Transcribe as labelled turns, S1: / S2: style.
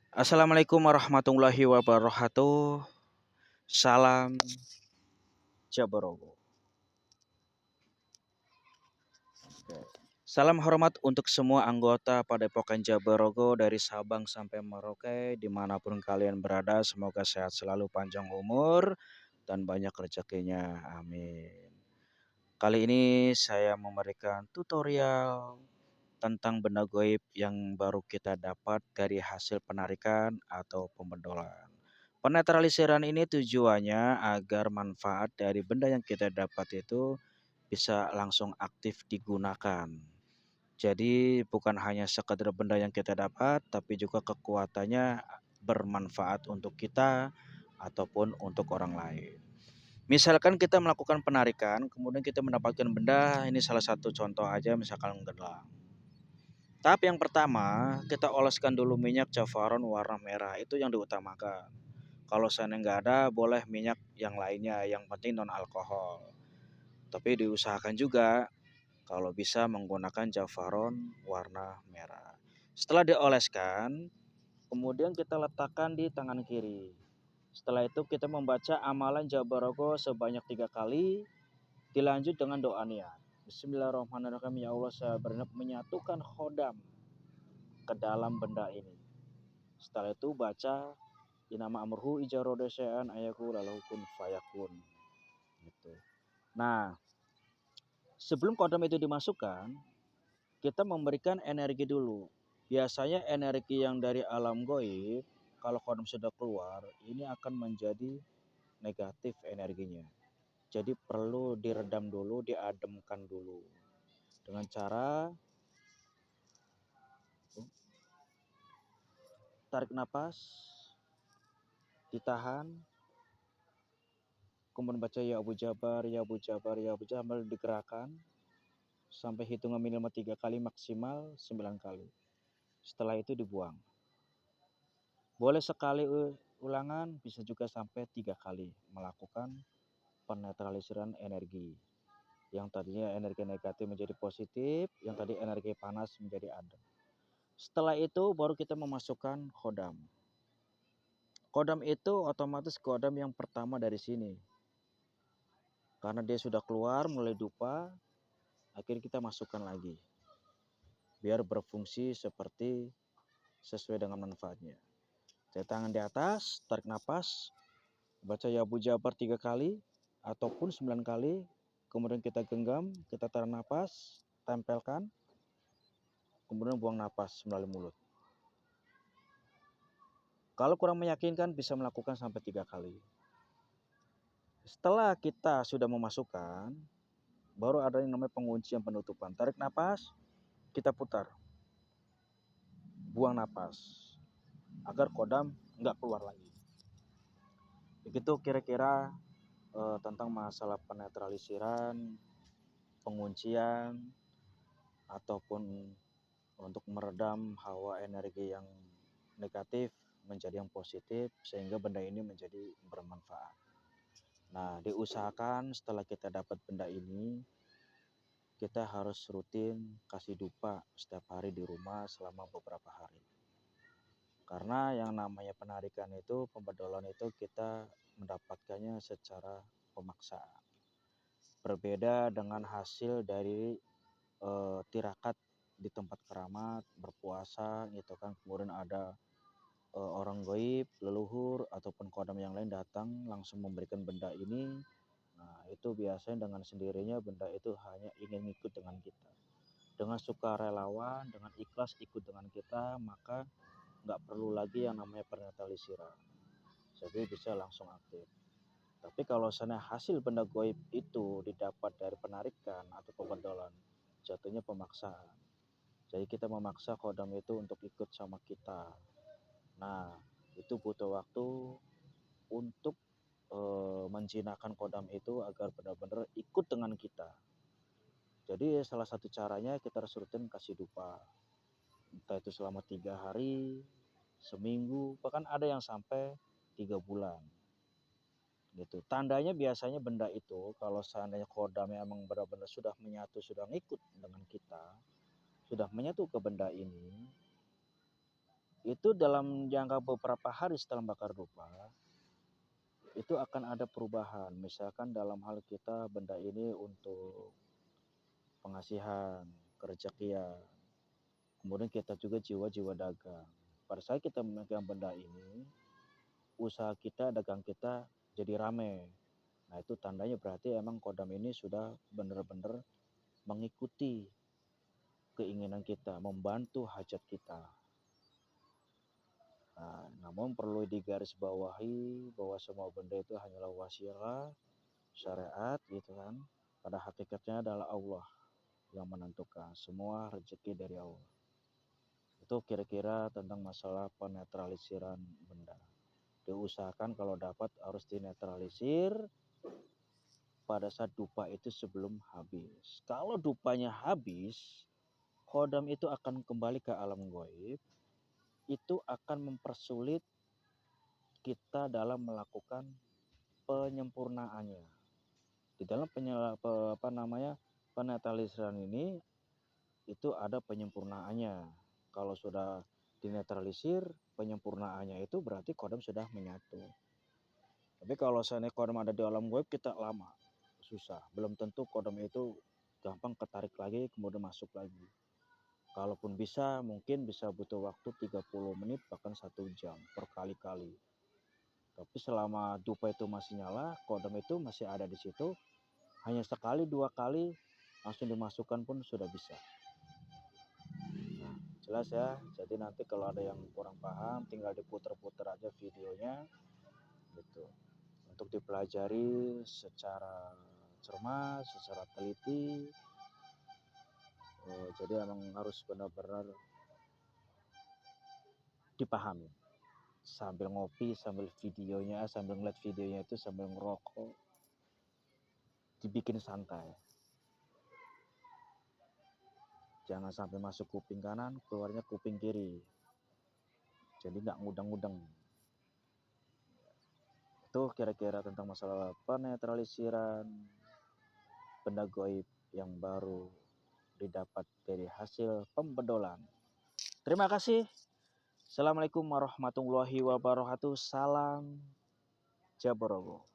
S1: Assalamualaikum warahmatullahi wabarakatuh. Salam Jaborogo. Salam hormat untuk semua anggota Padepokan Jaborogo dari Sabang sampai Merauke dimanapun kalian berada. Semoga sehat selalu, panjang umur, dan banyak rezekinya. Amin. Kali ini saya memberikan tutorial tentang benda goib yang baru kita dapat dari hasil penarikan atau pembedolan. Penetralisiran ini tujuannya agar manfaat dari benda yang kita dapat itu bisa langsung aktif digunakan. Jadi bukan hanya sekedar benda yang kita dapat, tapi juga kekuatannya bermanfaat untuk kita ataupun untuk orang lain. Misalkan kita melakukan penarikan, kemudian kita mendapatkan benda, ini salah satu contoh aja misalkan gelang. Tahap yang pertama, kita oleskan dulu minyak javaron warna merah, itu yang diutamakan. Kalau seandainya nggak ada, boleh minyak yang lainnya, yang penting non alkohol. Tapi diusahakan juga kalau bisa menggunakan javaron warna merah. Setelah dioleskan, kemudian kita letakkan di tangan kiri. Setelah itu kita membaca amalan Jabarago sebanyak 3 kali, dilanjut dengan doa niat. Bismillahirrahmanirrahim. Ya Allah, saya berniat menyatukan khodam ke dalam benda ini. Setelah itu baca inama amruhu ijarode syai'an ayaku lalu kun fayakun. Gitu. Nah, sebelum kodam itu dimasukkan, kita memberikan energi dulu. Biasanya energi yang dari alam goib, kalau kodam sudah keluar, ini akan menjadi negatif energinya. Jadi perlu diredam dulu, diademkan dulu. Dengan cara tarik nafas, ditahan, kemudian baca ya Abu Jabar, ya Abu Jabar, ya Abu Jabar, digerakkan sampai hitungan minimal 3 kali, maksimal 9 kali. Setelah itu dibuang. Boleh sekali ulangan, bisa juga sampai 3 kali melakukan penetralisiran energi. Yang tadinya energi negatif menjadi positif, yang tadi energi panas menjadi adem. Setelah itu baru kita memasukkan khodam. Khodam itu otomatis khodam yang pertama dari sini. Karena dia sudah keluar mulai dupa, akhirnya kita masukkan lagi. Biar berfungsi seperti sesuai dengan manfaatnya. Tangan di atas, tarik nafas, baca ya Abu Jabar 3 kali ataupun 9 kali, kemudian kita genggam, kita tarik nafas, tempelkan, kemudian buang nafas melalui mulut. Kalau kurang meyakinkan bisa melakukan sampai 3 kali. Setelah kita sudah memasukkan, baru ada yang namanya penguncian penutupan. Tarik nafas, kita putar, buang nafas agar kodam nggak keluar lagi. Begitu kira-kira tentang masalah penetralisiran, penguncian, ataupun untuk meredam hawa energi yang negatif menjadi yang positif sehingga benda ini menjadi bermanfaat. Nah, diusahakan setelah kita dapat benda ini, kita harus rutin kasih dupa setiap hari di rumah selama beberapa hari. Karena yang namanya penarikan itu, pembedolan itu kita mendapatkannya secara pemaksaan. Berbeda dengan hasil dari tirakat di tempat keramat, berpuasa gitu kan, kemudian ada orang goib, leluhur ataupun kodam yang lain datang langsung memberikan benda ini. Nah, itu biasanya dengan sendirinya benda itu hanya ingin ikut dengan kita. Dengan sukarelawan, dengan ikhlas ikut dengan kita, maka nggak perlu lagi yang namanya penetralisiran. Jadi bisa langsung aktif. Tapi kalau sana hasil benda goib itu didapat dari penarikan atau pembedolan, jatuhnya pemaksaan. Jadi kita memaksa kodam itu untuk ikut sama kita. Nah, itu butuh waktu untuk menjinakkan kodam itu agar benar-benar ikut dengan kita. Jadi salah satu caranya kita harus rutin kasih dupa. Entah itu selama 3 hari, seminggu, bahkan ada yang sampai 3 bulan. Gitu. Tandanya biasanya benda itu kalau seandainya kodamnya emang benar-benar sudah menyatu, sudah ngikut dengan kita, sudah menyatu ke benda ini, itu dalam jangka beberapa hari setelah bakar dupa, itu akan ada perubahan. Misalkan dalam hal kita benda ini untuk pengasihan, kerezekian, kemudian kita juga jiwa-jiwa dagang. Pada saat kita memegang benda ini, usaha kita, dagang kita jadi rame. Nah itu tandanya berarti emang kodam ini sudah benar-benar mengikuti keinginan kita, membantu hajat kita. Nah, namun perlu digarisbawahi bahwa semua benda itu hanyalah wasilah syariat gitu kan. Pada hakikatnya adalah Allah yang menentukan, semua rezeki dari Allah. Itu kira-kira tentang masalah penetralisiran benda. Diusahakan kalau dapat harus dinetralisir pada saat dupa itu sebelum habis. Kalau dupanya habis, kodam itu akan kembali ke alam gaib. Itu akan mempersulit kita dalam melakukan penyempurnaannya. Di dalam penetralisiran ini itu ada penyempurnaannya. Kalau sudah dinetralisir, penyempurnaannya itu berarti kodam sudah menyatu. Tapi kalau seandainya kodam ada di alam gaib, kita lama, susah. Belum tentu kodam itu gampang ketarik lagi, kemudian masuk lagi. Kalaupun bisa, mungkin bisa butuh waktu 30 menit, bahkan 1 jam, berkali-kali. Tapi selama dupa itu masih nyala, kodam itu masih ada di situ, hanya sekali, 2 kali, langsung dimasukkan pun sudah bisa. Nah, jelas ya, jadi nanti kalau ada yang kurang paham, tinggal diputer-puter aja videonya, gitu. Untuk dipelajari secara cermat, secara teliti. Jadi emang harus benar-benar dipahami. Sambil ngopi, sambil videonya, sambil ngeliat videonya itu sambil ngerokok, dibikin santai. Jangan sampai masuk kuping kanan, keluarnya kuping kiri. Jadi nggak ngudang-ngudang. Itu kira-kira tentang masalah penetralisiran benda gaib yang baru didapat dari hasil pembedolan. Terima kasih. Assalamualaikum warahmatullahi wabarakatuh. Salam Jaborogo.